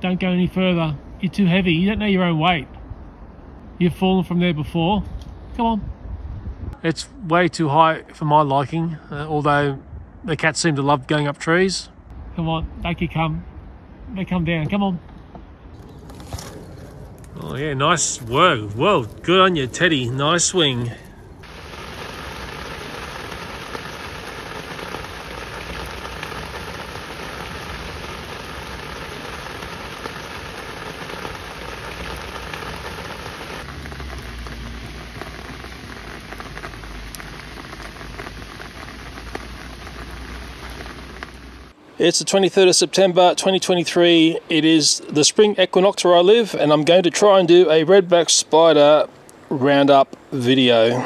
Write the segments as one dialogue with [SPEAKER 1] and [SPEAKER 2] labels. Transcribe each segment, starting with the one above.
[SPEAKER 1] Don't go any further. You're too heavy. You don't know your own weight. You've fallen from there before. Come on. It's way too high for my liking, although the cats seem to love going up trees. Come on, they can come. They come down. Come on. Oh yeah, nice work. Well, good on you, Teddy. Nice swing. It's the 23rd of September 2023. It is the spring equinox where I live, and I'm going to try and do a Redback Spider roundup video.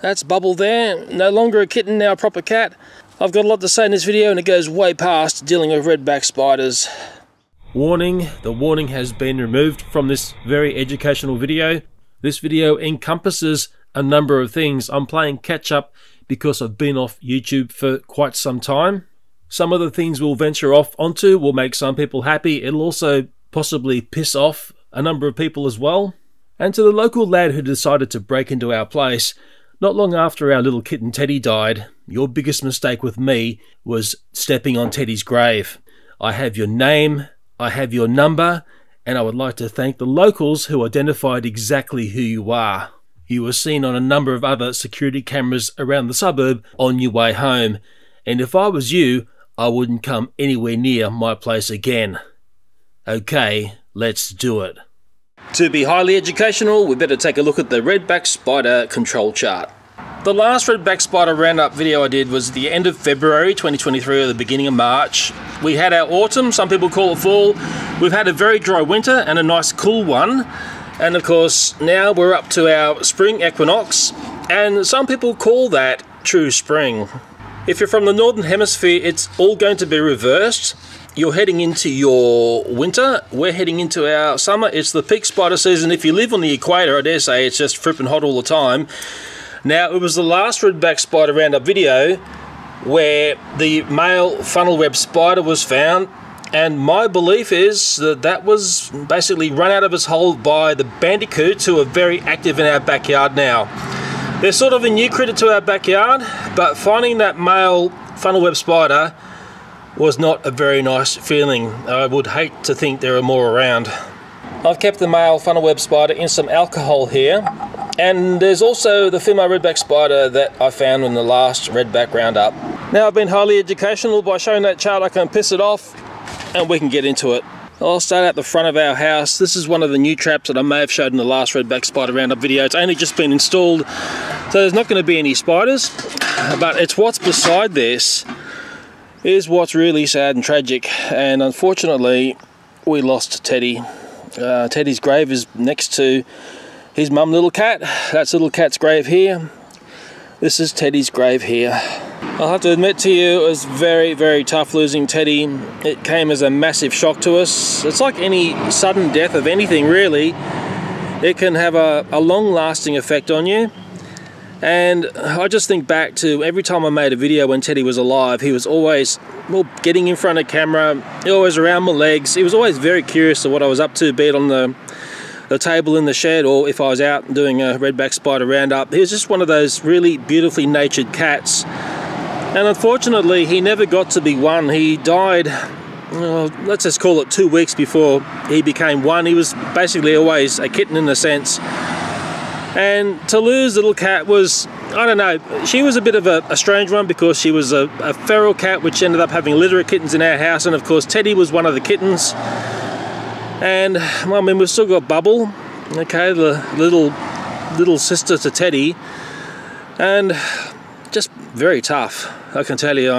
[SPEAKER 1] That's Bubble there, no longer a kitten, now a proper cat. I've got a lot to say in this video and it goes way past dealing with Redback Spiders. Warning, the warning has been removed from this very educational video. This video encompasses a number of things. I'm playing catch up because I've been off YouTube for quite some time. Some of the things we'll venture off onto will make some people happy. It'll also possibly piss off a number of people as well. And to the local lad who decided to break into our place, not long after our little kitten Teddy died, your biggest mistake with me was stepping on Teddy's grave. I have your name, I have your number, and I would like to thank the locals who identified exactly who you are. You were seen on a number of other security cameras around the suburb on your way home. And if I was you, I wouldn't come anywhere near my place again. Okay, let's do it. To be highly educational, we better take a look at the Redback Spider control chart. The last Redback Spider roundup video I did was at the end of February 2023 or the beginning of March. We had our autumn, some people call it fall. We've had a very dry winter and a nice cool one. And of course, now we're up to our spring equinox, and some people call that true spring. If you're from the Northern Hemisphere, it's all going to be reversed. You're heading into your winter, we're heading into our summer. It's the peak spider season. If you live on the equator, I dare say it's just fripping hot all the time. Now, it was the last Redback Spider roundup video where the male funnel web spider was found, and my belief is that that was basically run out of its hole by the bandicoots who are very active in our backyard now. They're sort of a new critter to our backyard, but finding that male funnel web spider was not a very nice feeling. I would hate to think there are more around. I've kept the male funnel web spider in some alcohol here, and there's also the female redback spider that I found in the last redback roundup. Now I've been highly educational by showing that chart. I can piss it off and we can get into it. I'll start at the front of our house. This is one of the new traps that I may have showed in the last Redback Spider Roundup video. It's only just been installed, so there's not going to be any spiders, but it's what's beside this is what's really sad and tragic. And unfortunately, we lost Teddy. Teddy's grave is next to his mum, little cat. That's little cat's grave here. This is Teddy's grave here. I'll have to admit to you, it was very, very tough losing Teddy. It came as a massive shock to us. It's like any sudden death of anything, really. It can have a long-lasting effect on you. And I just think back to every time I made a video when Teddy was alive, he was always, well, getting in front of camera, always around my legs. He was always very curious to what I was up to, be it on the table in the shed or if I was out doing a Redback Spider roundup. He was just one of those really beautifully natured cats. And unfortunately, he never got to be one. He died, let's just call it 2 weeks before he became one. He was basically always a kitten in a sense. And to lose little cat was, I don't know, she was a bit of a strange one because she was a feral cat which ended up having a litter of kittens in our house. And of course, Teddy was one of the kittens. And, well, I mean, we've still got Bubble, okay, the little sister to Teddy. And just very tough, I can tell you.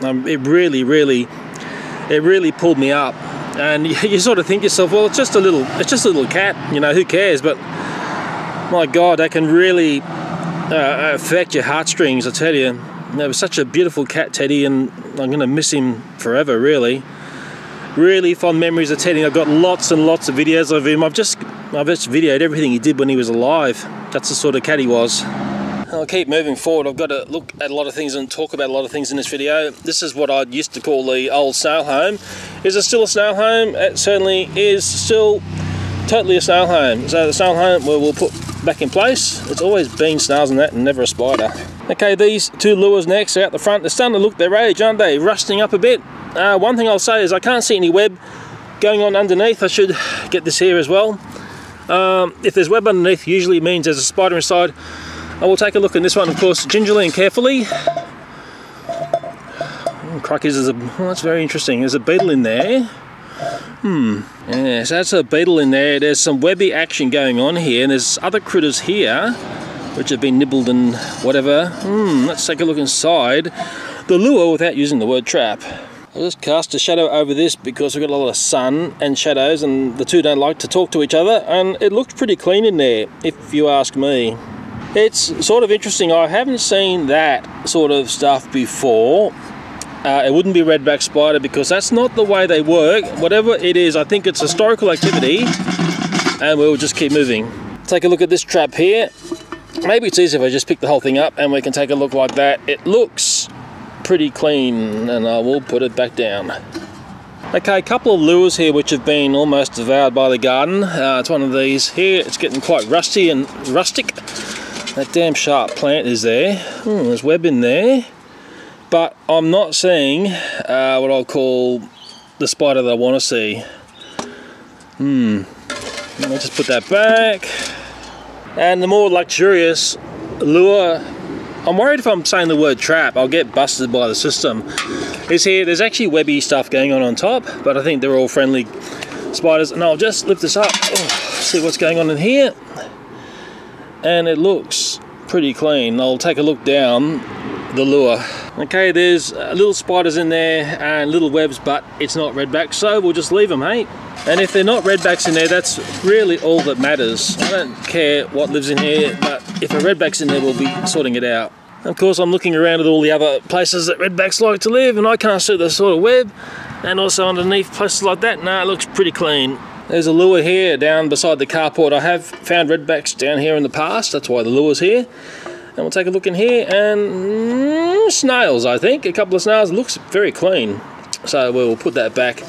[SPEAKER 1] It really pulled me up. And you sort of think to yourself, well, it's just a little cat, you know, who cares? But my God, that can really affect your heartstrings, I tell you. It was such a beautiful cat, Teddy, and I'm going to miss him forever, really. Really fond memories of Teddy. I've got lots and lots of videos of him. I've just videoed everything he did when he was alive. That's the sort of cat he was. I'll keep moving forward. I've got to look at a lot of things and talk about a lot of things in this video. This is what I used to call the old snail home. Is it still a snail home? It certainly is still totally a snail home. So the snail home we'll put back in place. It's always been snails and that, and never a spider. Okay, these two lures next are out the front. They're starting to look their age, aren't they? Rusting up a bit. One thing I'll say is I can't see any web going on underneath. I should get this here as well. If there's web underneath, usually means there's a spider inside. I will take a look at this one, of course, gingerly and carefully. Crikey, that's very interesting. There's a beetle in there. Yeah, so that's a beetle in there. There's some webby action going on here, and there's other critters here which have been nibbled and whatever. Let's take a look inside the lure without using the word trap. I'll just cast a shadow over this because we've got a lot of sun and shadows, and the two don't like to talk to each other, and it looks pretty clean in there, if you ask me. It's sort of interesting. I haven't seen that sort of stuff before. It wouldn't be Redback Spider because that's not the way they work. Whatever it is, I think it's historical activity, and we'll just keep moving. Take a look at this trap here. Maybe it's easier if I just pick the whole thing up and we can take a look like that. It looks pretty clean, and I will put it back down. Okay, a couple of lures here which have been almost devoured by the garden. It's one of these here. It's getting quite rusty and rustic. That damn sharp plant is there. There's web in there. But I'm not seeing what I'll call the spider that I want to see. Let me just put that back. And the more luxurious lure, I'm worried if I'm saying the word trap, I'll get busted by the system, is here. There's actually webby stuff going on top, but I think they're all friendly spiders. And I'll just lift this up, see what's going on in here. And it looks pretty clean. I'll take a look down the lure. Okay, there's little spiders in there and little webs, but it's not redbacks, so we'll just leave them, hey? And if they're not redbacks in there, that's really all that matters. I don't care what lives in here, but if a redback's in there, we'll be sorting it out. Of course, I'm looking around at all the other places that redbacks like to live, and I can't see the sort of web, and also underneath places like that. Nah, it looks pretty clean. There's a lure here down beside the carport. I have found redbacks down here in the past, that's why the lure's here. And we'll take a look in here, and snails, I think. A couple of snails. It looks very clean. So we'll put that back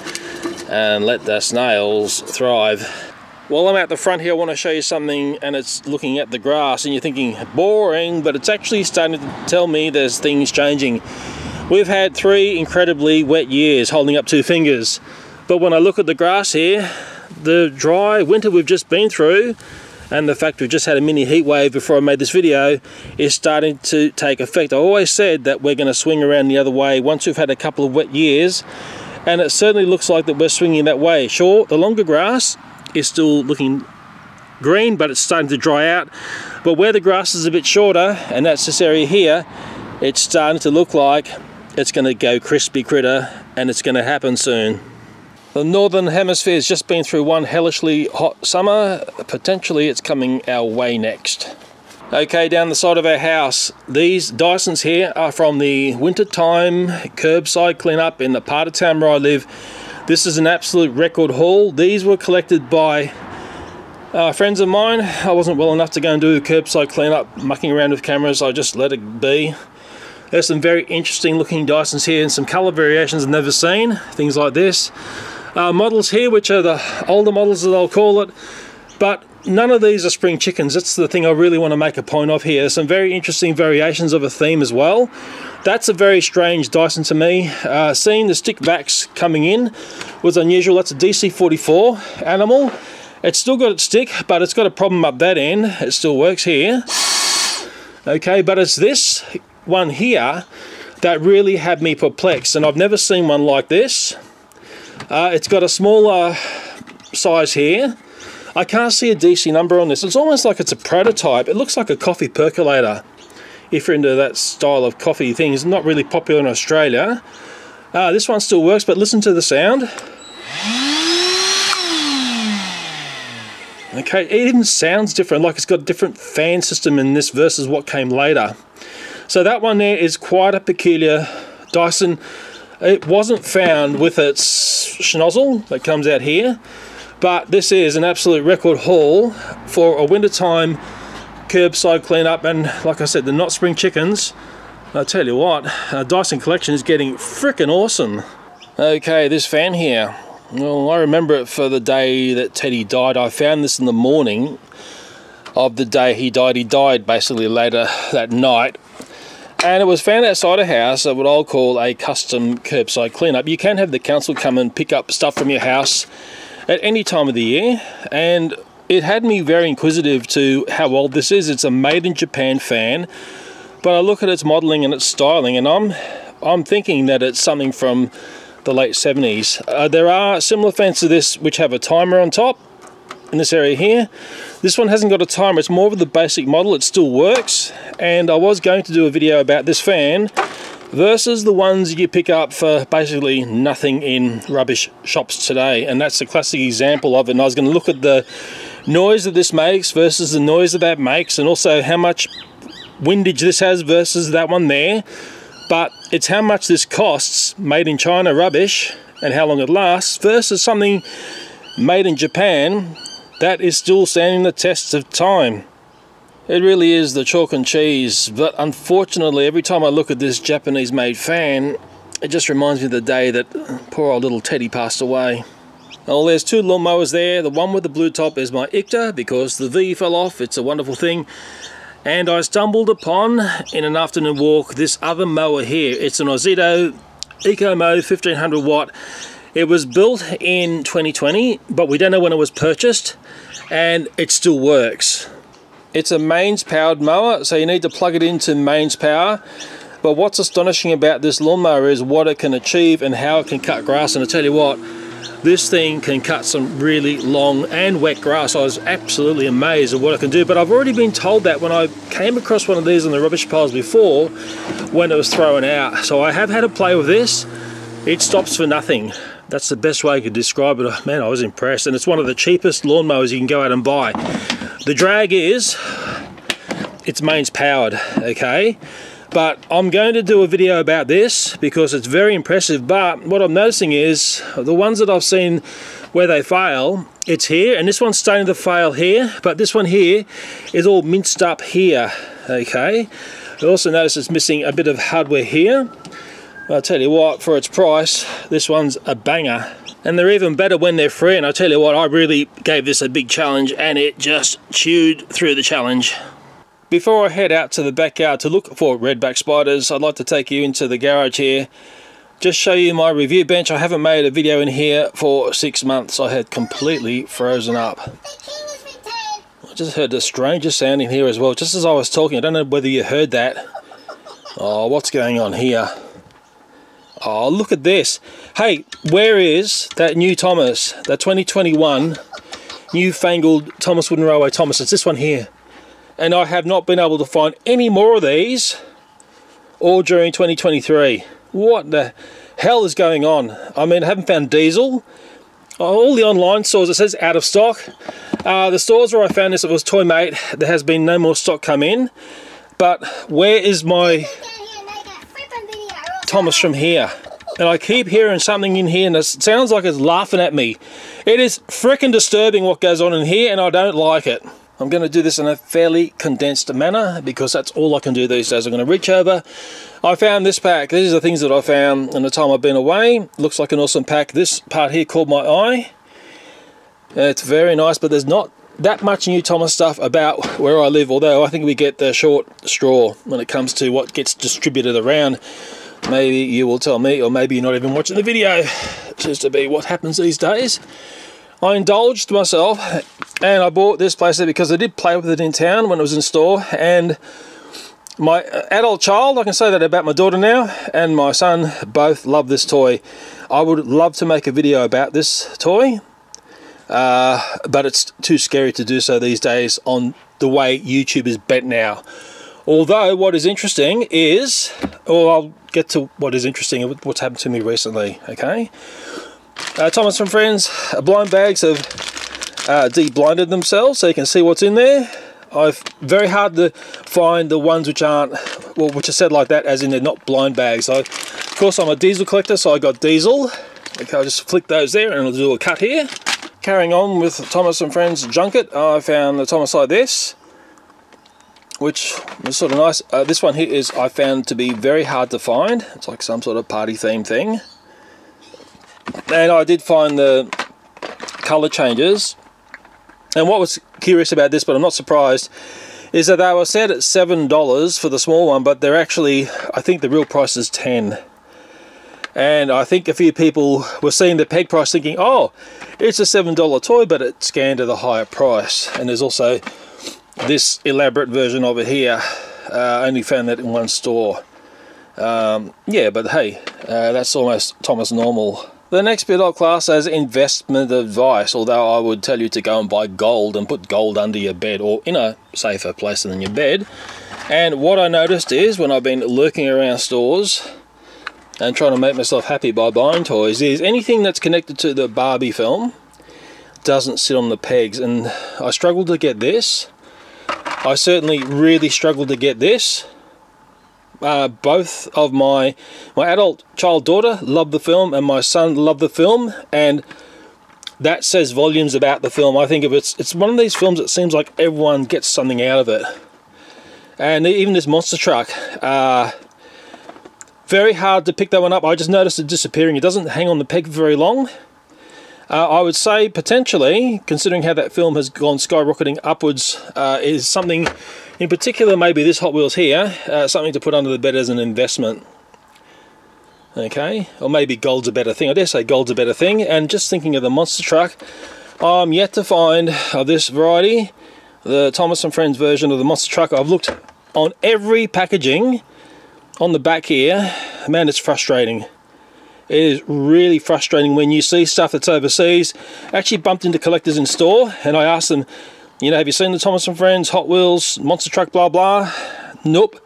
[SPEAKER 1] and let the snails thrive. While I'm out the front here, I want to show you something, and it's looking at the grass, and you're thinking, boring, but it's actually starting to tell me there's things changing. We've had 3 incredibly wet years, holding up 2 fingers. But when I look at the grass here, the dry winter we've just been through, and the fact we've just had a mini heat wave before I made this video, is starting to take effect. I always said that we're going to swing around the other way once we've had a couple of wet years, and it certainly looks like that we're swinging that way. Sure, the longer grass is still looking green, but it's starting to dry out. But where the grass is a bit shorter, and that's this area here, it's starting to look like it's going to go crispy critter, and it's going to happen soon. The Northern Hemisphere has just been through one hellishly hot summer. Potentially it's coming our way next. Okay, down the side of our house, these Dysons here are from the wintertime curbside cleanup in the part of town where I live. This is an absolute record haul. These were collected by friends of mine. I wasn't well enough to go and do a curbside cleanup, mucking around with cameras. I just let it be. There's some very interesting looking Dysons here, and some colour variations I've never seen. Things like this. Models here, which are the older models that I'll call it, but none of these are spring chickens. That's the thing I really want to make a point of here. There's some very interesting variations of a theme as well. That's a very strange Dyson to me. Seeing the stick backs coming in was unusual. That's a DC44 animal. It's still got its stick, but it's got a problem up that end. It still works here. Okay, but it's this one here that really had me perplexed, and I've never seen one like this. It's got a smaller size here. I can't see a DC number on this. It's almost like it's a prototype. It looks like a coffee percolator, if you're into that style of coffee things. Not really popular in Australia. This one still works, but listen to the sound. Okay, it even sounds different, like it's got a different fan system in this versus what came later. So that one there is quite a peculiar Dyson. It wasn't found with its schnozzle that comes out here, but this is an absolute record haul for a wintertime curbside cleanup, and like I said, the not spring chickens, I'll tell you what, Dyson collection is getting freaking awesome. Okay, this fan here, well, I remember it for the day that Teddy died. I found this in the morning of the day he died. He died basically later that night, and it was found outside a house at what I'll call a custom curbside cleanup. You can have the council come and pick up stuff from your house at any time of the year, and it had me very inquisitive to how old this is. It's a made in Japan fan, but I look at its modelling and its styling, and I'm thinking that it's something from the late 70s. There are similar fans to this which have a timer on top in this area here. This one hasn't got a timer, it's more of the basic model. It still works, and I was going to do a video about this fan versus the ones you pick up for basically nothing in rubbish shops today, and that's a classic example of it. And I was going to look at the noise that this makes versus the noise that makes, and also how much windage this has versus that one there. But it's how much this costs, made in China rubbish, and how long it lasts, versus something made in Japan that is still standing the test of time. It really is the chalk and cheese, but unfortunately every time I look at this Japanese made fan, it just reminds me of the day that poor old little Teddy passed away. Well, there's two lawnmowers there. The one with the blue top is my Icta because the V fell off. It's a wonderful thing. And I stumbled upon, in an afternoon walk, this other mower here. It's an Ozito EcoMow 1500 watt. It was built in 2020, but we don't know when it was purchased, and it still works. It's a mains powered mower, so you need to plug it into mains power. But what's astonishing about this lawnmower is what it can achieve and how it can cut grass. And I tell you what, this thing can cut some really long and wet grass. I was absolutely amazed at what it can do, but I've already been told that when I came across one of these on the rubbish piles before, when it was thrown out. So I have had a play with this. It stops for nothing. That's the best way I could describe it. Man, I was impressed, and it's one of the cheapest lawnmowers you can go out and buy. The drag is, it's mains powered, okay? But I'm going to do a video about this because it's very impressive. But what I'm noticing is the ones that I've seen where they fail, it's here, and this one's starting to fail here, but this one here is all minced up here, okay? I also notice it's missing a bit of hardware here. But I'll tell you what, for its price, this one's a banger. And they're even better when they're free, and I tell you what, I really gave this a big challenge and it just chewed through the challenge. Before I head out to the backyard to look for redback spiders, I'd like to take you into the garage here, just show you my review bench. I haven't made a video in here for 6 months. I had completely frozen up. I just heard the strangest sound in here as well, just as I was talking. I don't know whether you heard that. Oh, what's going on here? Oh, look at this. Hey, where is that new Thomas? That 2021 newfangled Thomas Wooden Railway Thomas. It's this one here. And I have not been able to find any more of these all during 2023. What the hell is going on? I mean, I haven't found diesel. All the online stores, it says out of stock. The stores where I found this, it was Toy Mate. There has been no more stock come in. But where is my Thomas from here? And I keep hearing something in here and it sounds like it's laughing at me. It is freaking disturbing what goes on in here, and I don't like it. I'm going to do this in a fairly condensed manner because that's all I can do these days. I'm going to reach over. I found this pack. These are the things that I found in the time I've been away. Looks like an awesome pack. This part here caught my eye. It's very nice, but there's not that much new Thomas stuff about where I live, although I think we get the short straw when it comes to what gets distributed around. Maybe you will tell me, or maybe you're not even watching the video. It seems to be what happens these days. I indulged myself and I bought this playset because I did play with it in town when it was in store, and my adult child, I can say that about my daughter now, and my son both love this toy. I would love to make a video about this toy, but it's too scary to do so these days on the way YouTube is bent now. Although what is interesting is, or I'll get to what is interesting, what's happened to me recently, okay? Thomas and Friends blind bags have de-blinded themselves, so you can see what's in there. I've very hard to find the ones which aren't, well, which are said like that, as in they're not blind bags. So, of course, I'm a diesel collector, so I got diesel. Okay, I'll just flick those there and I'll do a cut here. Carrying on with Thomas and Friends junket, I found the Thomas like this. which is sort of nice. This one here is, I found to be very hard to find. It's like some sort of party theme thing. And I did find the colour changes. And what was curious about this, but I'm not surprised, is that they were set at $7 for the small one, but they're actually, I think the real price is $10. And I think a few people were seeing the peg price thinking, oh, it's a $7 toy, but it scanned at a higher price. And there's also this elaborate version of it here. I only found that in one store. Yeah, but hey, that's almost Thomas normal. The next bit I'll class as investment advice, although I would tell you to go and buy gold and put gold under your bed or in a safer place than your bed. And what I noticed is, when I've been lurking around stores and trying to make myself happy by buying toys, is anything that's connected to the Barbie film doesn't sit on the pegs. And I struggled to get this. I certainly really struggled to get this. Both of my adult child daughter loved the film, and my son loved the film, and that says volumes about the film. I think it's one of these films that seems like everyone gets something out of it. And even this monster truck, very hard to pick that one up. I just noticed it disappearing. It doesn't hang on the peg for very long. I would say potentially, considering how that film has gone skyrocketing upwards, is something in particular, maybe this Hot Wheels here, something to put under the bed as an investment. Okay, or maybe gold's a better thing. I dare say gold's a better thing. And just thinking of the monster truck, I'm yet to find of this variety, the Thomas & Friends version of the monster truck. I've looked on every packaging on the back here. Man, it's frustrating. It is really frustrating when you see stuff that's overseas. I actually bumped into collectors in store, and I asked them, you know, have you seen the Thomas & Friends, Hot Wheels, monster truck, blah blah? Nope.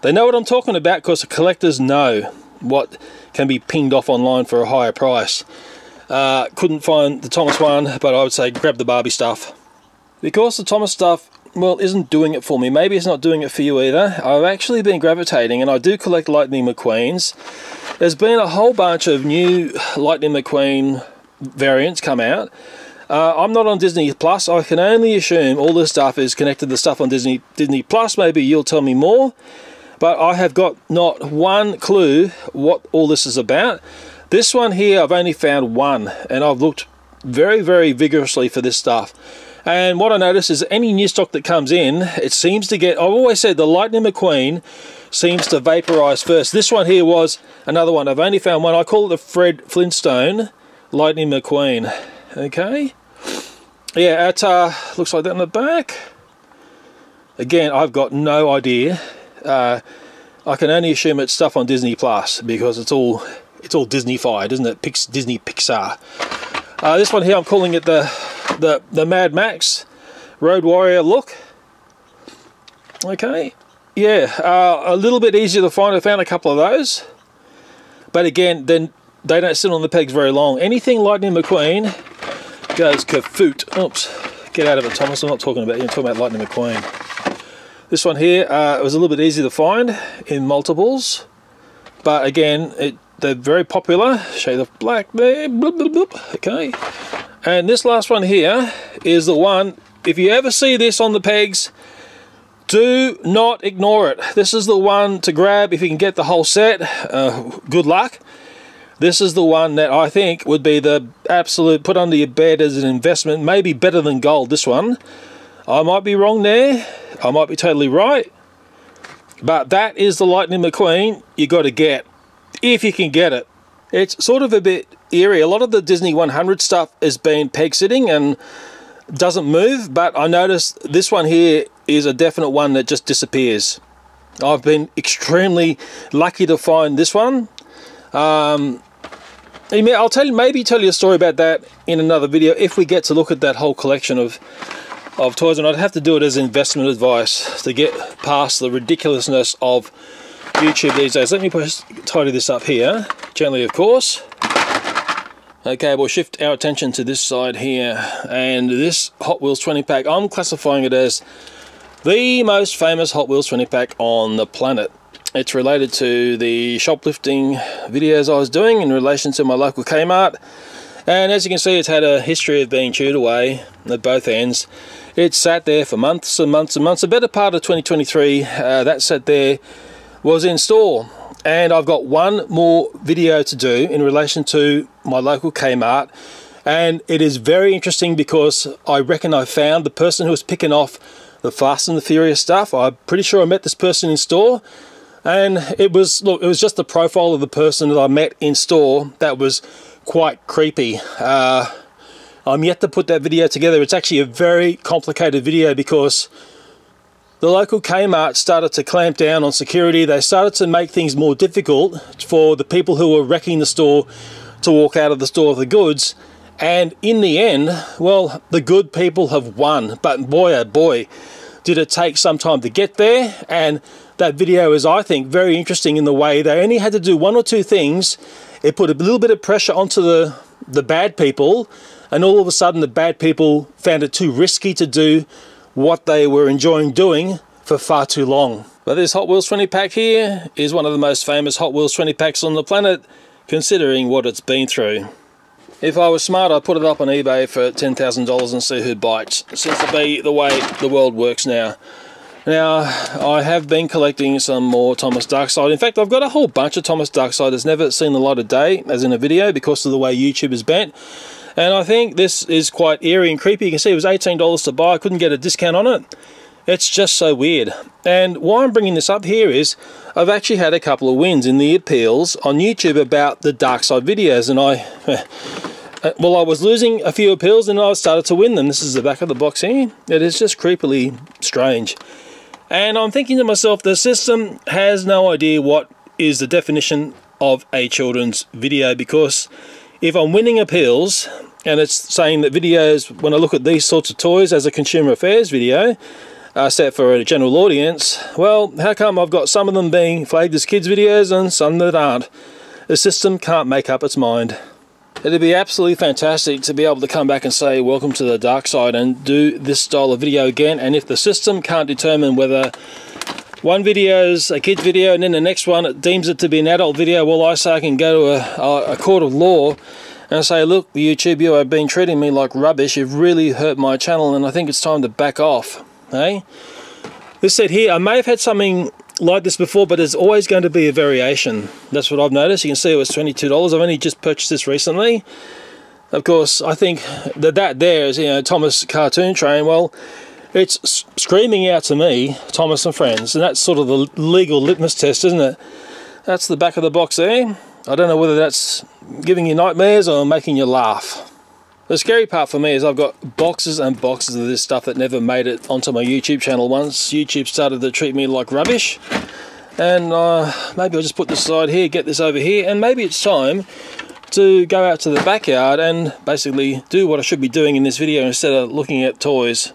[SPEAKER 1] They know what I'm talking about because the collectors know what can be pinged off online for a higher price. Couldn't find the Thomas one, but I would say grab the Barbie stuff. Because the Thomas stuff, well, isn't doing it for me. Maybe it's not doing it for you either. I've actually been gravitating, and I do collect Lightning McQueens. There's been a whole bunch of new Lightning McQueen variants come out. I'm not on Disney Plus. I can only assume all this stuff is connected to stuff on Disney Plus. Maybe you'll tell me more. But I have got not one clue what all this is about. This one here, I've only found one, and I've looked very, very vigorously for this stuff. And what I notice is any new stock that comes in, it seems to get, I've always said the Lightning McQueen seems to vaporize first. This one here was another one. I've only found one. I call it the Fred Flintstone Lightning McQueen. Okay. Yeah, it looks like that in the back. Again, I've got no idea. I can only assume it's stuff on Disney Plus because it's all Disney-fied, isn't it? Disney Pixar. This one here, I'm calling it the Mad Max Road Warrior look. Okay. Yeah, a little bit easier to find. I found a couple of those, but again, then they don't sit on the pegs very long. Anything Lightning McQueen goes kaput. Oops, get out of it, Thomas. I'm not talking about you. I'm talking about Lightning McQueen. This one here, it was a little bit easier to find in multiples, but again, they're very popular. Shade of black there. Bloop, bloop, bloop. Okay, and this last one here is the one. If you ever see this on the pegs, do not ignore it. This is the one to grab if you can get the whole set. Good luck. This is the one that I think would be the absolute put under your bed as an investment. Maybe better than gold, this one. I might be wrong there. I might be totally right. But that is the Lightning McQueen you got to get. If you can get it. It's sort of a bit eerie. A lot of the Disney 100 stuff has been peg sitting and doesn't move. But I noticed this one here is a definite one that just disappears. I've been extremely lucky to find this one. I'll maybe tell you a story about that in another video if we get to look at that whole collection of toys, and I'd have to do it as investment advice to get past the ridiculousness of YouTube these days. Let me tidy this up here, gently of course. Okay, we'll shift our attention to this side here, and this Hot Wheels 20 pack, I'm classifying it as the most famous Hot Wheels 20 pack on the planet. It's related to the shoplifting videos I was doing in relation to my local Kmart, And as you can see, it's had a history of being chewed away at both ends. It sat there for months and months and months. The better part of 2023, that sat there was in store. And I've got one more video to do in relation to my local Kmart. And it is very interesting because I reckon I found the person who was picking off the Fast and the Furious stuff. I'm pretty sure I met this person in store. And it was, look, it was just the profile of the person that I met in store that was quite creepy. I'm yet to put that video together. It's actually a very complicated video because the local Kmart started to clamp down on security. They started to make things more difficult for the people who were wrecking the store to walk out of the store with the goods. And in the end, well, the good people have won. But boy, oh boy, did it take some time to get there. And that video is, I think, very interesting in the way they only had to do one or two things. It put a little bit of pressure onto the bad people, and all of a sudden the bad people found it too risky to do what they were enjoying doing for far too long. But this Hot Wheels 20 pack here is one of the most famous Hot Wheels 20 packs on the planet, considering what it's been through. If I was smart, I'd put it up on eBay for $10,000 and see who bites. It seems to be the way the world works now. Now, I have been collecting some more Thomas Darkside. In fact, I've got a whole bunch of Thomas Darkside that's never seen the light of day, as in a video, because of the way YouTube is bent. And I think this is quite eerie and creepy. You can see it was $18 to buy. I couldn't get a discount on it. It's just so weird. And why I'm bringing this up here is I've actually had a couple of wins in the appeals on YouTube about the Darkside videos, and well, I was losing a few appeals and I started to win them. This is the back of the box here. It is just creepily strange. And I'm thinking to myself, the system has no idea what is the definition of a children's video, because if I'm winning appeals and it's saying that videos, when I look at these sorts of toys as a consumer affairs video, are set for a general audience, well, how come I've got some of them being flagged as kids videos and some that aren't? The system can't make up its mind. It'd be absolutely fantastic to be able to come back and say welcome to the dark side and do this style of video again. And if the system can't determine whether one video is a kid's video and then the next one it deems it to be an adult video, well, I say I can go to a court of law and say, look, YouTube, you have been treating me like rubbish. You've really hurt my channel and I think it's time to back off. Hey? This said here, I may have had something like this before, but there's always going to be a variation. That's what I've noticed. You can see it was $22. I've only just purchased this recently. Of course, I think that there is, you know, Thomas Cartoon Train. Well, it's screaming out to me, Thomas and Friends, and that's sort of the legal litmus test, isn't it? That's the back of the box there. I don't know whether that's giving you nightmares or making you laugh. The scary part for me is I've got boxes and boxes of this stuff that never made it onto my YouTube channel once YouTube started to treat me like rubbish. And maybe I'll just put this aside here, get this over here, and maybe it's time to go out to the backyard and basically do what I should be doing in this video instead of looking at toys.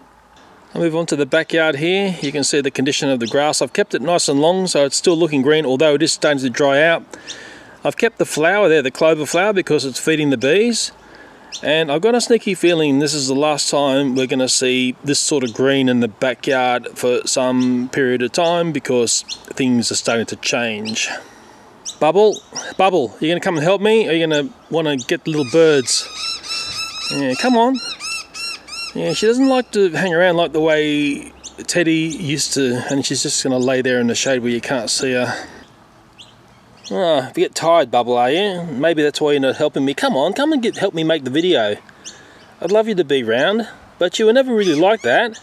[SPEAKER 1] I'll move on to the backyard here. You can see the condition of the grass. I've kept it nice and long so it's still looking green, although it is starting to dry out. I've kept the flower there, the clover flower, because it's feeding the bees. And I've got a sneaky feeling this is the last time we're going to see this sort of green in the backyard for some period of time, because things are starting to change. Bubble, Bubble, you going to come and help me? Or are you going to want to get the little birds? Yeah, come on. Yeah, she doesn't like to hang around like the way Teddy used to, and she's just going to lay there in the shade where you can't see her. Oh, if you get tired, Bubble, are you? Maybe that's why you're not helping me. Come on, come and help me make the video. I'd love you to be round, but you were never really like that.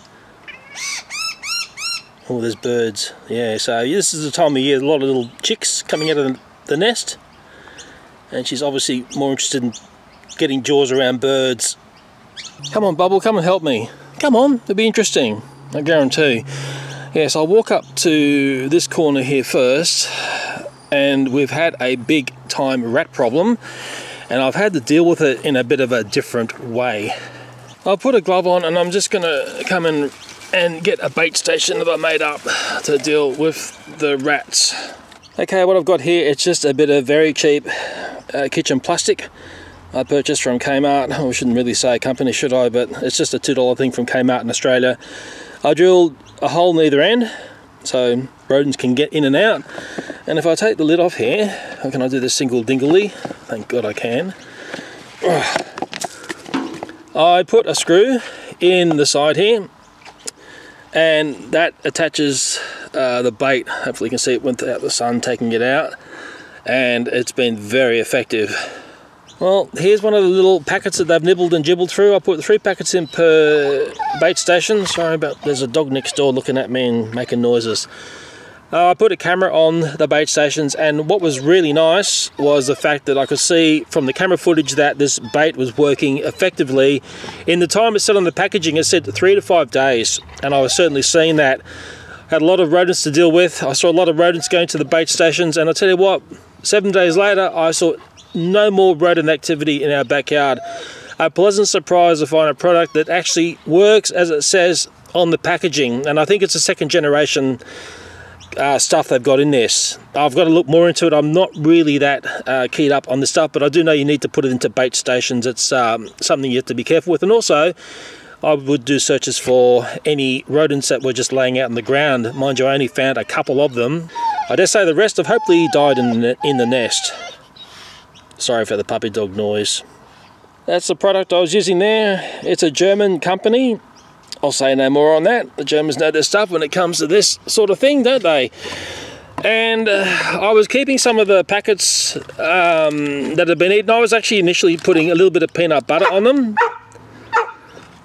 [SPEAKER 1] Oh, there's birds. Yeah, so this is the time of year, a lot of little chicks coming out of the nest. And she's obviously more interested in getting jaws around birds. Come on, Bubble, come and help me. Come on, it'll be interesting, I guarantee. Yes, I'll walk up to this corner here first. And we've had a big time rat problem, and I've had to deal with it in a bit of a different way. I'll put a glove on and I'm just going to come in and get a bait station that I made up to deal with the rats. Okay, what I've got here, it's just a bit of very cheap kitchen plastic I purchased from Kmart. I shouldn't really say a company, should I, but it's just a $2 thing from Kmart in Australia. I drilled a hole in either end so rodents can get in and out. And if I take the lid off here, how can I do this single dingly? Thank God I can. I put a screw in the side here, and that attaches the bait. Hopefully you can see it without the sun taking it out, and it's been very effective. Well, here's one of the little packets that they've nibbled and gibbled through. I put 3 packets in per bait station. Sorry about, there's a dog next door looking at me and making noises. I put a camera on the bait stations, and what was really nice was the fact that I could see from the camera footage that this bait was working effectively. In the time it said on the packaging, it said 3 to 5 days, and I was certainly seeing that. Had a lot of rodents to deal with. I saw a lot of rodents going to the bait stations, and I tell you what, 7 days later I saw no more rodent activity in our backyard. A pleasant surprise to find a product that actually works as it says on the packaging, and I think it's a second generation stuff they've got in this. I've got to look more into it. I'm not really that keyed up on this stuff, but I do know you need to put it into bait stations. It's something you have to be careful with, and also I would do searches for any rodents that were just laying out on the ground. Mind you, I only found a couple of them. I dare say the rest have hopefully died in the nest. Sorry for the puppy dog noise. That's the product I was using there. It's a German company. I'll say no more on that. The Germans know their stuff when it comes to this sort of thing, don't they? And I was keeping some of the packets that had been eaten. I was actually initially putting a little bit of peanut butter on them.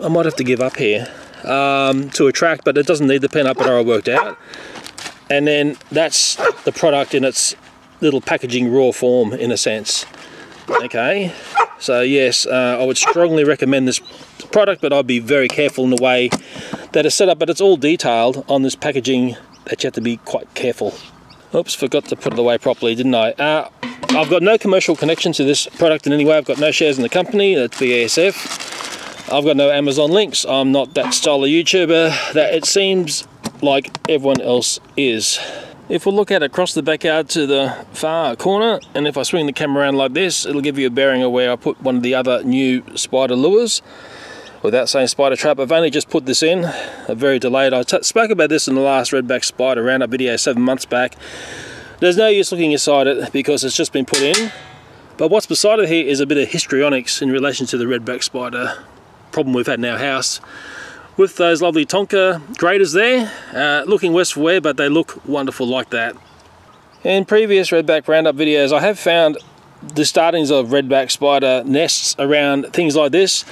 [SPEAKER 1] I might have to give up here to attract, but it doesn't need the peanut butter I worked out. And then that's the product in its little packaging raw form, in a sense. Okay, so yes, I would strongly recommend this product, but I'd be very careful in the way that it's set up. But it's all detailed on this packaging that you have to be quite careful. Oops, forgot to put it away properly, didn't I? I've got no commercial connection to this product in any way. I've got no shares in the company. That's BASF. I've got no Amazon links. I'm not that style of YouTuber that it seems like everyone else is. If we look at across the backyard to the far corner, and if I swing the camera around like this, it'll give you a bearing of where I put one of the other new spider lures. Without saying spider trap, I've only just put this in. I'm very delayed. I spoke about this in the last Redback Spider Roundup video 7 months back. There's no use looking inside it because it's just been put in. But what's beside it here is a bit of histrionics in relation to the Redback Spider problem we've had in our house. With those lovely Tonka graters there, looking west for wear, but they look wonderful like that. In previous Redback Roundup videos, I have found the startings of Redback Spider nests around things like this.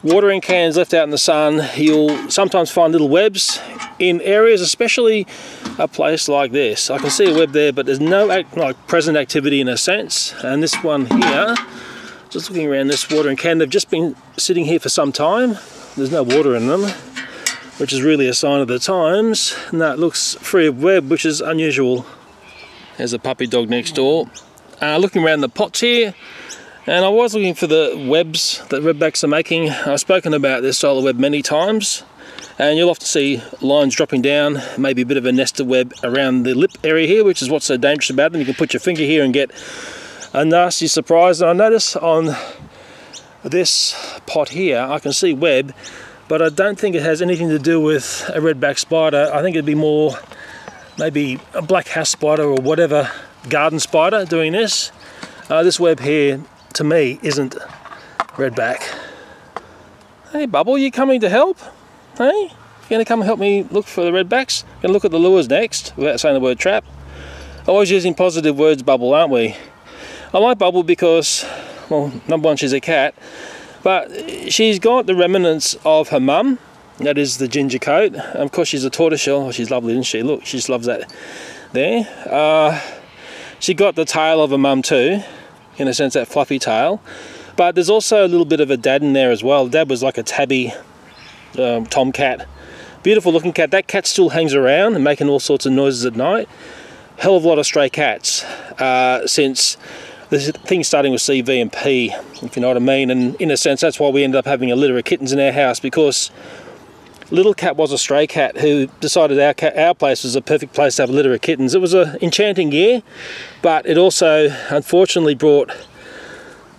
[SPEAKER 1] Watering cans left out in the sun. You'll sometimes find little webs in areas, especially a place like this. I can see a web there, but there's no present activity in a sense. And this one here, just looking around this watering can, they've just been sitting here for some time. There's no water in them, which is really a sign of the times. No, it looks free of web, which is unusual. There's a puppy dog next door. Looking around the pots here, and I was looking for the webs that redbacks are making. I've spoken about this style of web many times, and you'll often see lines dropping down, maybe a bit of a nested web around the lip area here, which is what's so dangerous about them. You can put your finger here and get a nasty surprise. And I notice on this pot here I can see web, but I don't think it has anything to do with a redback spider. I think it'd be more maybe a black house spider or whatever garden spider doing this. This web here to me isn't redback. Hey Bubble, you coming to help? Hey, you gonna come and help me look for the redbacks? Gonna look at the lures next without saying the word trap. Always using positive words, Bubble, aren't we? I like Bubble because, well, number one, she's a cat, but she's got the remnants of her mum. That is the ginger coat. Of course, she's a tortoiseshell. Oh, she's lovely, isn't she? Look, she just loves that there. She got the tail of her mum too, in a sense, that fluffy tail. But there's also a little bit of a dad in there as well. Dad was like a tabby tomcat. Beautiful looking cat. That cat still hangs around and making all sorts of noises at night. Hell of a lot of stray cats since the thing starting with CV and P, if you know what I mean. And in a sense, that's why we ended up having a litter of kittens in our house, because Little Cat was a stray cat who decided our place was a perfect place to have a litter of kittens. It was an enchanting year, but it also unfortunately brought,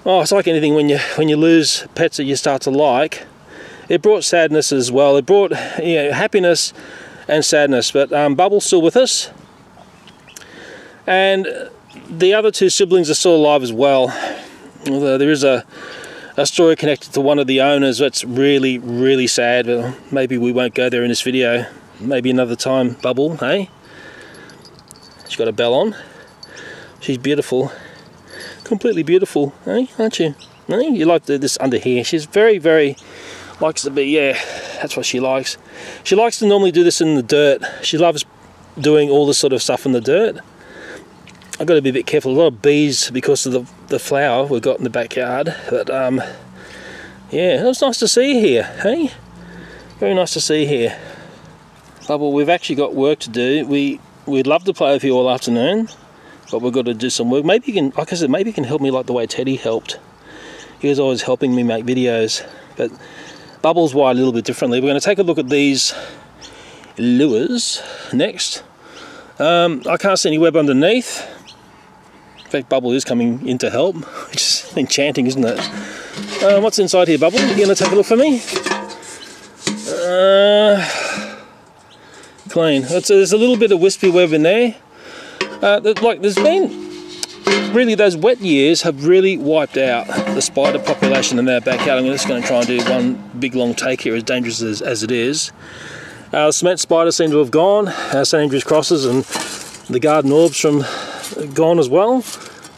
[SPEAKER 1] oh, it's like anything when you lose pets that you start to like. It brought sadness as well. It brought, you know, happiness and sadness. But Bubble's still with us, and the other two siblings are still alive as well. Although there is a a story connected to one of the owners that's really, really sad. But maybe we won't go there in this video. Maybe another time. Bubble, hey? She's got a bell on. She's beautiful. Completely beautiful, hey? Aren't you? Hey? You like this under here. She's very, very... likes to be, yeah, that's what she likes. She likes to normally do this in the dirt. She loves doing all this sort of stuff in the dirt. I've got to be a bit careful. A lot of bees because of the flower we've got in the backyard. But yeah, it was nice to see you here, hey? Very nice to see you here. Bubble, we've actually got work to do. We'd love to play with you all afternoon, but we've got to do some work. Maybe you can, like I said, maybe you can help me like the way Teddy helped. He was always helping me make videos. But Bubbles wired a little bit differently. We're going to take a look at these lures next. I can't see any web underneath. In fact, Bubble is coming in to help, which is enchanting, isn't it? What's inside here, Bubble? You going to take a look for me? Clean. There's a little bit of wispy web in there. Like there's been really, those wet years have really wiped out the spider population in our backyard. I'm just going to try and do one big long take here, as dangerous as it is. Cement spiders seem to have gone. St Andrews crosses and the garden orbs from gone as well.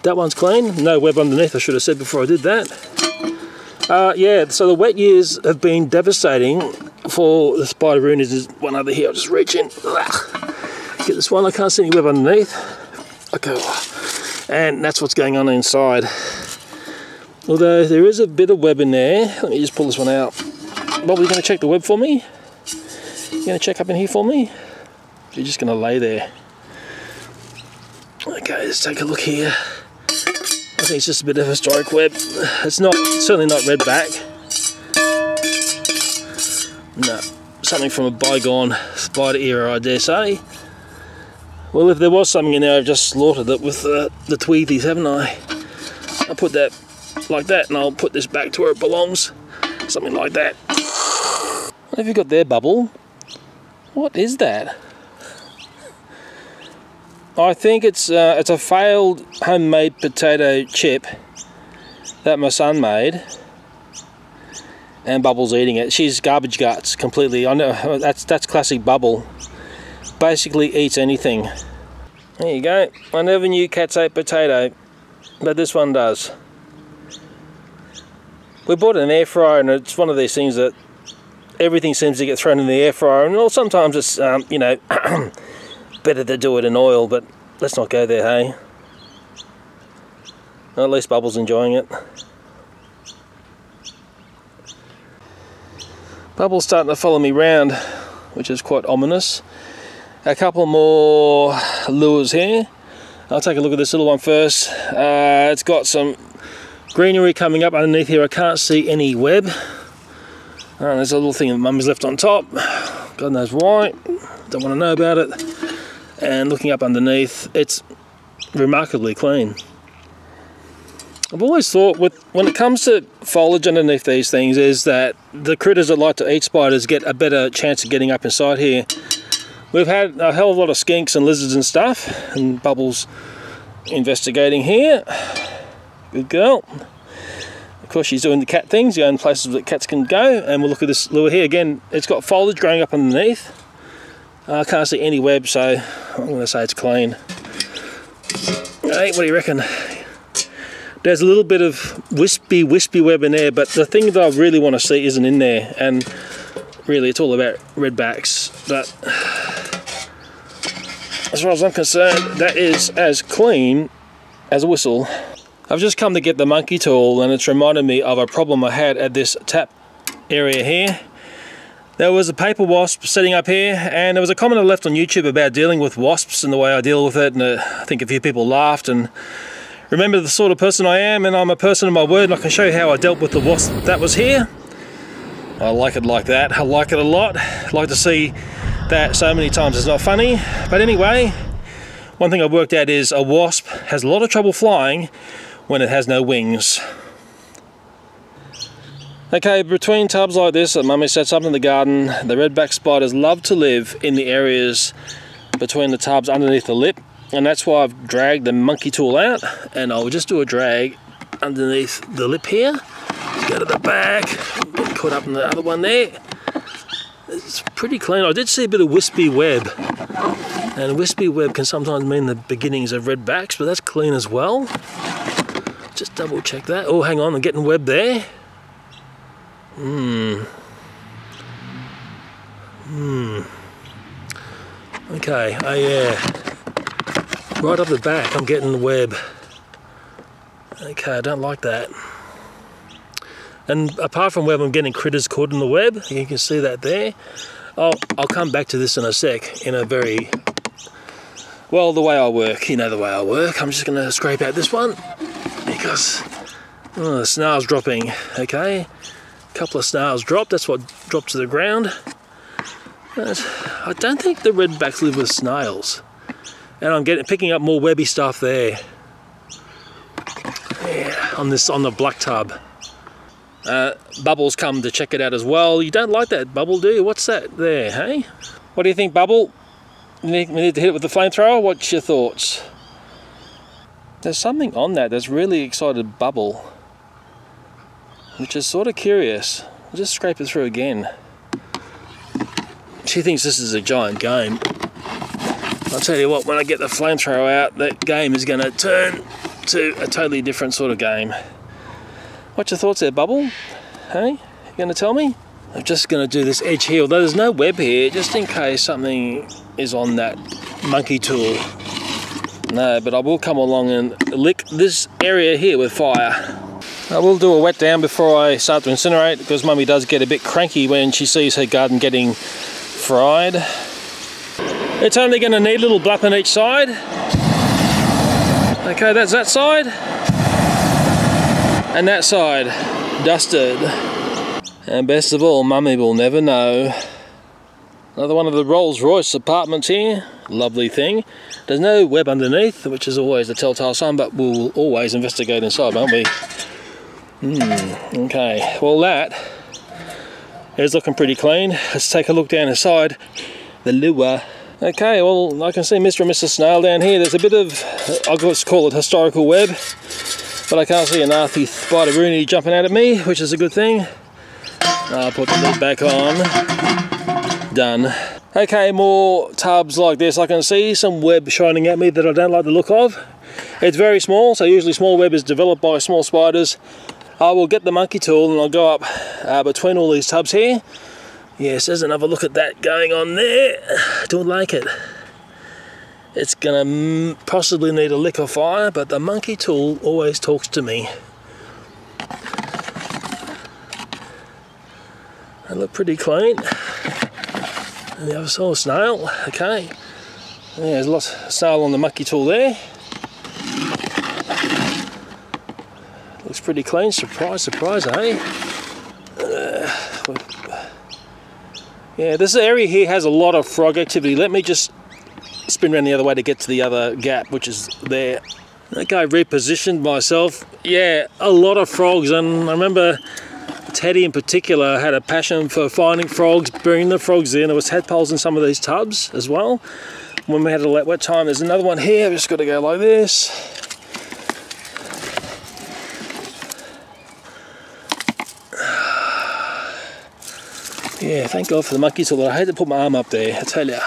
[SPEAKER 1] That one's clean. No web underneath, I should have said before I did that. Yeah, so the wet years have been devastating for the spider rooners. There's one over here. I'll just reach in. Get this one. I can't see any web underneath. Okay. And that's what's going on inside. Although there is a bit of web in there. Let me just pull this one out. Bob, are you going to check the web for me? You going to check up in here for me? You're just going to lay there. Okay, let's take a look here. I think it's just a bit of a historic web. It's certainly not redback. No, something from a bygone spider era, I dare say. Well, if there was something in there, I've just slaughtered it with the tweethies, haven't I? I'll put that like that, and I'll put this back to where it belongs. Something like that. What have you got there, Bubble? What is that? I think it's a failed homemade potato chip that my son made, and Bubble's eating it. She's garbage guts completely. I know that's classic Bubble. Basically eats anything. There you go. I never knew cats ate potato, but this one does. We bought an air fryer, and it's one of these things that everything seems to get thrown in the air fryer, and well, sometimes it's you know, better to do it in oil, but let's not go there, hey? Well, at least Bubble's enjoying it. Bubble's starting to follow me round, which is quite ominous. A couple more lures here. I'll take a look at this little one first. It's got some greenery coming up underneath here. I can't see any web. There's a little thing that Mummy's left on top. God knows why. Don't want to know about it. And looking up underneath, it's remarkably clean. I've always thought when it comes to foliage underneath these things is that the critters that like to eat spiders get a better chance of getting up inside here. We've had a hell of a lot of skinks and lizards and stuff, and Bubbles investigating here. Good girl. Of course, she's doing the cat things, going places that cats can go, and we'll look at this lure here. Again, it's got foliage growing up underneath. I can't see any web, so I'm going to say it's clean. Hey, what do you reckon? There's a little bit of wispy web in there, but the thing that I really want to see isn't in there, and really it's all about redbacks. But as far as I'm concerned, that is as clean as a whistle. I've just come to get the monkey tool, and it's reminded me of a problem I had at this tap area here. There was a paper wasp sitting up here, and there was a comment I left on YouTube about dealing with wasps and the way I deal with it, and I think a few people laughed. And remember the sort of person I am, and I'm a person of my word, and I can show you how I dealt with the wasp that was here. I like it like that. I like it a lot. I like to see that so many times it's not funny. But anyway, one thing I've worked out is a wasp has a lot of trouble flying when it has no wings. Okay, between tubs like this that Mummy sets up in the garden, the redback spiders love to live in the areas between the tubs underneath the lip, and that's why I've dragged the monkey tool out, and I'll just do a drag underneath the lip here. Let's go to the back, get caught up in the other one there. It's pretty clean. I did see a bit of wispy web, and wispy web can sometimes mean the beginnings of redbacks, but that's clean as well. Just double check that. Oh, hang on, I'm getting web there. Okay, oh yeah. Right up the back, I'm getting the web. Okay, I don't like that. And apart from web, I'm getting critters caught in the web. You can see that there. I'll come back to this in a sec, in a very... Well, the way I work, you know the way I work. I'm just going to scrape out this one, because the snail's dropping, okay? A couple of snails dropped, that's what dropped to the ground. But I don't think the redbacks live with snails. And I'm picking up more webby stuff there. Yeah, on the black tub. Bubble's come to check it out as well. You don't like that, Bubble, do you? What's that there, hey? What do you think, Bubble? We need to hit it with the flamethrower? What's your thoughts? There's something on that that's really excited Bubble, which is sort of curious. I'll just scrape it through again. She thinks this is a giant game. I'll tell you what, when I get the flamethrower out, that game is going to turn to a totally different sort of game. What's your thoughts there, Bubble? Hey, you going to tell me? I'm just going to do this edge here, although there's no web here, just in case something is on that monkey tool. No, but I will come along and lick this area here with fire. I will do a wet down before I start to incinerate, because Mummy does get a bit cranky when she sees her garden getting fried. It's only going to need a little blap on each side. Okay, that's that side. And that side, dusted. And best of all, Mummy will never know. Another one of the Rolls-Royce apartments here. Lovely thing. There's no web underneath, which is always a telltale sign, but we'll always investigate inside, won't we? Okay, well that is looking pretty clean. Let's take a look down inside the lure. Okay, well, I can see Mr. and Mrs. Snail down here. There's a bit of, I'll just call it historical web, but I can't see a nasty spider rooney jumping out at me, which is a good thing. I'll put the lid back on. Done. Okay, more tubs like this. I can see some web shining at me that I don't like the look of. It's very small, so usually small web is developed by small spiders. I will get the monkey tool and I'll go up between all these tubs here. Yes, there's another look at that going on there. Don't like it. It's gonna possibly need a lick of fire, but the monkey tool always talks to me. They look pretty clean. And the other side, snail. Okay. Yeah, there's lots of snail on the monkey tool there. Looks pretty clean. Surprise, surprise, eh? Yeah, this area here has a lot of frog activity. Let me just spin around the other way to get to the other gap, which is there. Okay, I repositioned myself. Yeah, a lot of frogs, and I remember Teddy in particular had a passion for finding frogs, bringing the frogs in. There was tadpoles in some of these tubs as well. When we had a wet time, there's another one here. I've just got to go like this. Yeah, thank God for the monkey tool. I hate to put my arm up there, I tell you.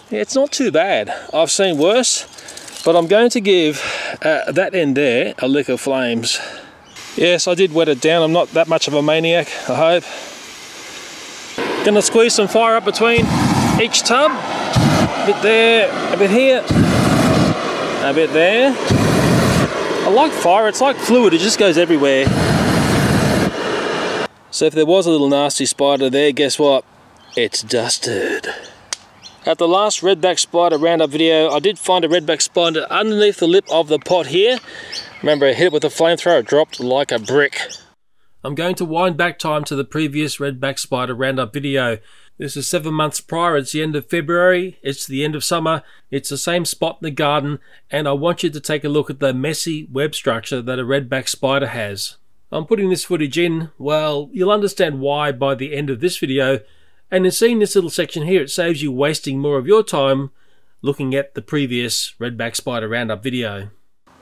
[SPEAKER 1] Yeah, it's not too bad. I've seen worse, but I'm going to give that end there a lick of flames. Yes, I did wet it down. I'm not that much of a maniac, I hope. Gonna squeeze some fire up between each tub. A bit there, a bit here, a bit there. I like fire, it's like fluid, it just goes everywhere. So if there was a little nasty spider there, guess what? It's dusted. At the last Redback Spider Roundup video, I did find a Redback Spider underneath the lip of the pot here. Remember, I hit it with a flamethrower, it dropped like a brick. I'm going to wind back time to the previous Redback Spider Roundup video. This is 7 months prior, it's the end of February, it's the end of summer, it's the same spot in the garden, and I want you to take a look at the messy web structure that a Redback Spider has. I'm putting this footage in, well, you'll understand why by the end of this video, and in seeing this little section here, it saves you wasting more of your time looking at the previous Redback Spider Roundup video.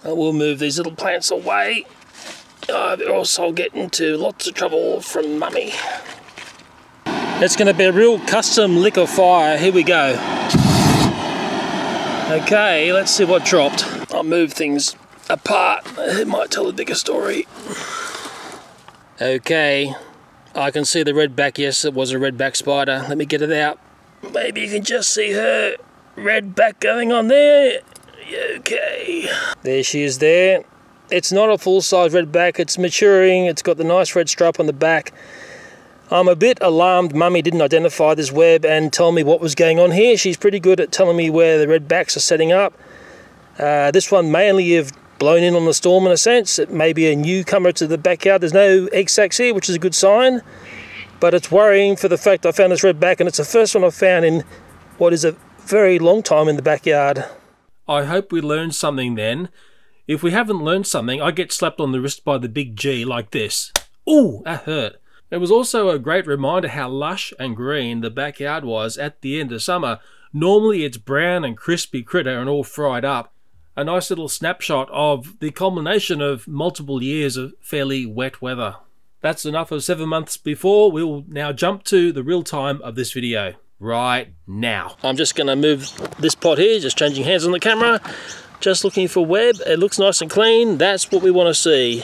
[SPEAKER 1] I will move these little plants away. else I'll get into lots of trouble from Mummy. It's going to be a real custom liquefier. Here we go. Okay, let's see what dropped. I'll move things apart. It might tell a bigger story. Okay, I can see the redback. Yes, it was a redback spider. Let me get it out. Maybe you can just see her redback going on there. Okay, there she is there. It's not a full-size redback. It's maturing. It's got the nice red stripe on the back. I'm a bit alarmed Mummy didn't identify this web and tell me what was going on here. She's pretty good at telling me where the redbacks are setting up. This one may only have blown in on the storm in a sense. It may be a newcomer to the backyard. There's no egg sacs here, which is a good sign. But it's worrying for the fact I found this redback, and it's the first one I've found in what is a very long time in the backyard. I hope we learned something then. If we haven't learned something, I get slapped on the wrist by the big G like this. Ooh, that hurt. It was also a great reminder how lush and green the backyard was at the end of summer. Normally it's brown and crispy critter and all fried up. A nice little snapshot of the culmination of multiple years of fairly wet weather. That's enough of 7 months before. We'll now jump to the real time of this video. Right now. I'm just going to move this pot here, just changing hands on the camera. Just looking for web. It looks nice and clean. That's what we want to see.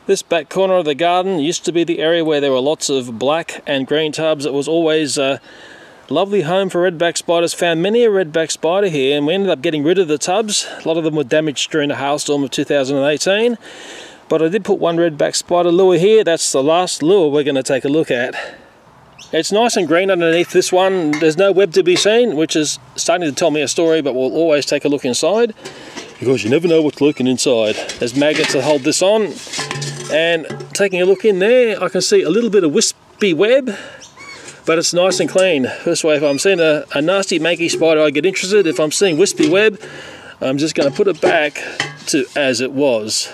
[SPEAKER 1] This back corner of the garden used to be the area where there were lots of black and green tubs. It was always a lovely home for redback spiders. Found many a redback spider here, and we ended up getting rid of the tubs. A lot of them were damaged during the hailstorm of 2018. But I did put one redback spider lure here. That's the last lure we're going to take a look at. It's nice and green underneath this one. There's no web to be seen, which is starting to tell me a story, but we'll always take a look inside, because you never know what's lurking inside. There's maggots to hold this on. And taking a look in there, I can see a little bit of wispy web, but it's nice and clean. This way, if I'm seeing a nasty manky spider, I get interested. If I'm seeing wispy web, I'm just going to put it back to as it was.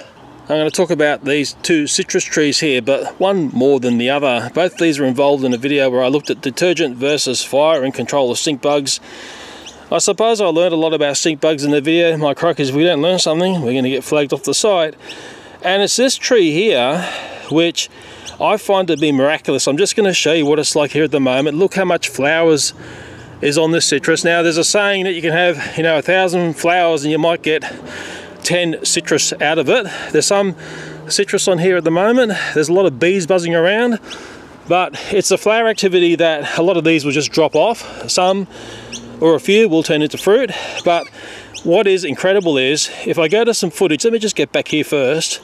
[SPEAKER 1] I'm going to talk about these two citrus trees here, but one more than the other. Both these are involved in a video where I looked at detergent versus fire and control of stink bugs. I suppose I learned a lot about stink bugs in the video. My croak is, if we don't learn something, we're going to get flagged off the site. And it's this tree here, which I find to be miraculous. I'm just going to show you what it's like here at the moment. Look how much flowers is on this citrus. Now, there's a saying that you can have, 1,000 flowers and you might get 10 citrus out of it. There's some citrus on here at the moment. There's a lot of bees buzzing around, but it's the flower activity that a lot of these will just drop off. Some, or a few, will turn into fruit. But what is incredible is, if I go to some footage, let me just get back here first.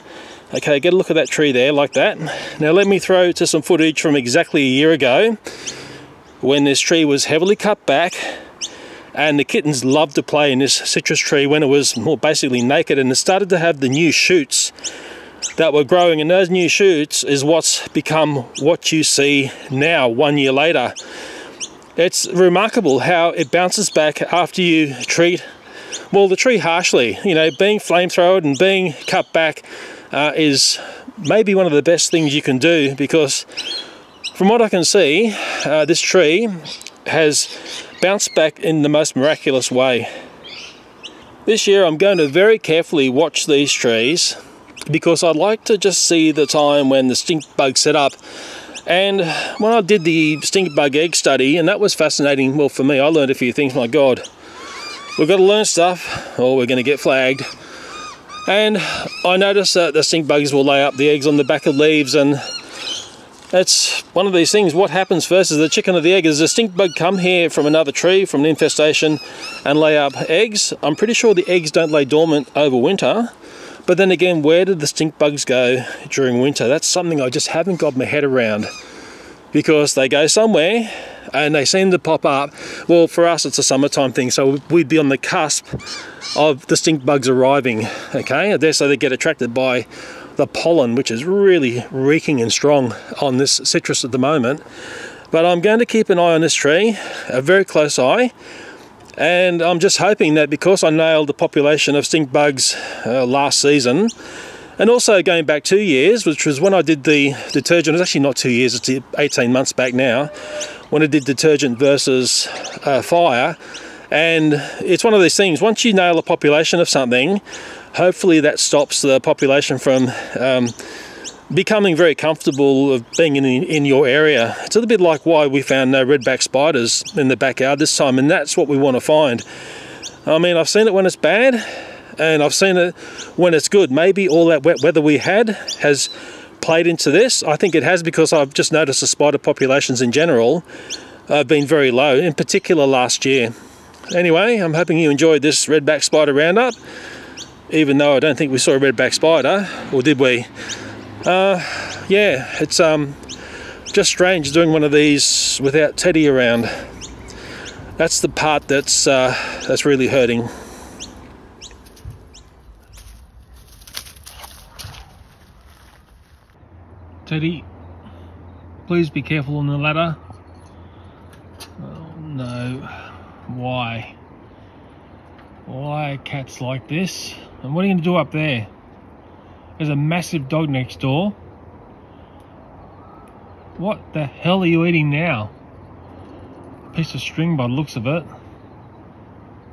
[SPEAKER 1] Okay, get a look at that tree there, like that. Now let me throw to some footage from exactly a year ago, when this tree was heavily cut back, and the kittens loved to play in this citrus tree when it was more basically naked, and it started to have the new shoots that were growing, and those new shoots is what's become what you see now 1 year later. It's remarkable how it bounces back after you treat, well, the tree harshly. Being flamethrowed and being cut back is maybe one of the best things you can do, because from what I can see, this tree has bounced back in the most miraculous way. This year I'm going to very carefully watch these trees, because I'd like to just see the time when the stink bug set up. And when I did the stink bug egg study, and that was fascinating, well, for me, I learned a few things. My God, we've got to learn stuff or we're going to get flagged. And I noticed that the stink bugs will lay up the eggs on the back of leaves, and it's one of these things. What happens first is the chicken or the egg. Does the stink bug come here from another tree, from an infestation, and lay up eggs? I'm pretty sure the eggs don't lay dormant over winter. But then again, where did the stink bugs go during winter? That's something I just haven't got my head around, because they go somewhere and they seem to pop up. Well, for us, it's a summertime thing, so we'd be on the cusp of the stink bugs arriving, okay? So they get attracted by the pollen, which is really reeking and strong on this citrus at the moment. But I'm going to keep an eye on this tree, a very close eye. And I'm just hoping that, because I nailed the population of stink bugs last season, and also going back 2 years, which was when I did the detergent. It's actually not 2 years, it's 18 months back now, when I did detergent versus fire. And it's one of these things, once you nail a population of something, hopefully that stops the population from becoming very comfortable of being in your area. It's a little bit like why we found no redback spiders in the backyard this time, and that's what we want to find. I mean, I've seen it when it's bad, and I've seen it when it's good. Maybe all that wet weather we had has played into this. I think it has, because I've just noticed the spider populations in general have been very low, in particular last year. Anyway, I'm hoping you enjoyed this redback spider roundup, even though I don't think we saw a redback spider, or did we? Yeah, it's just strange doing one of these without Teddy around. That's the part that's really hurting. Teddy, please be careful on the ladder. Oh no, why? Why are cats like this? And what are you going to do up there? There's a massive dog next door. What the hell are you eating now? A piece of string by the looks of it.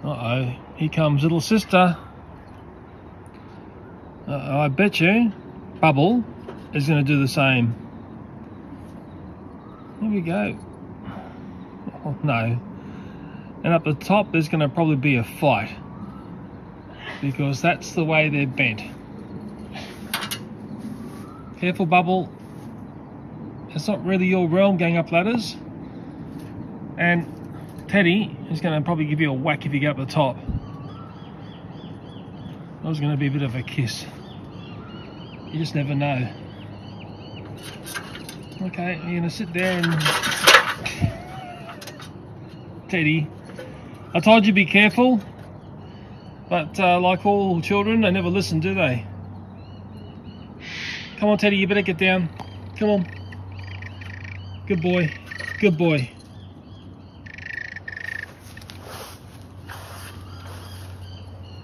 [SPEAKER 1] Uh-oh, here comes little sister. I bet you Bubble is going to do the same. Here we go. Oh, no. And up the top there's going to probably be a fight, because that's the way they're bent. Careful, Bubble. It's not really your realm going up ladders. And Teddy is going to probably give you a whack if you go up the top. That was going to be a bit of a kiss. You just never know. Okay, you're going to sit there and... Teddy, I told you be careful. But like all children, they never listen, do they? Come on, Teddy, you better get down. Come on. Good boy. Good boy.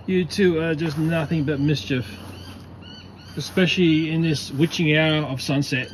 [SPEAKER 1] You two are just nothing but mischief. Especially in this witching hour of sunset.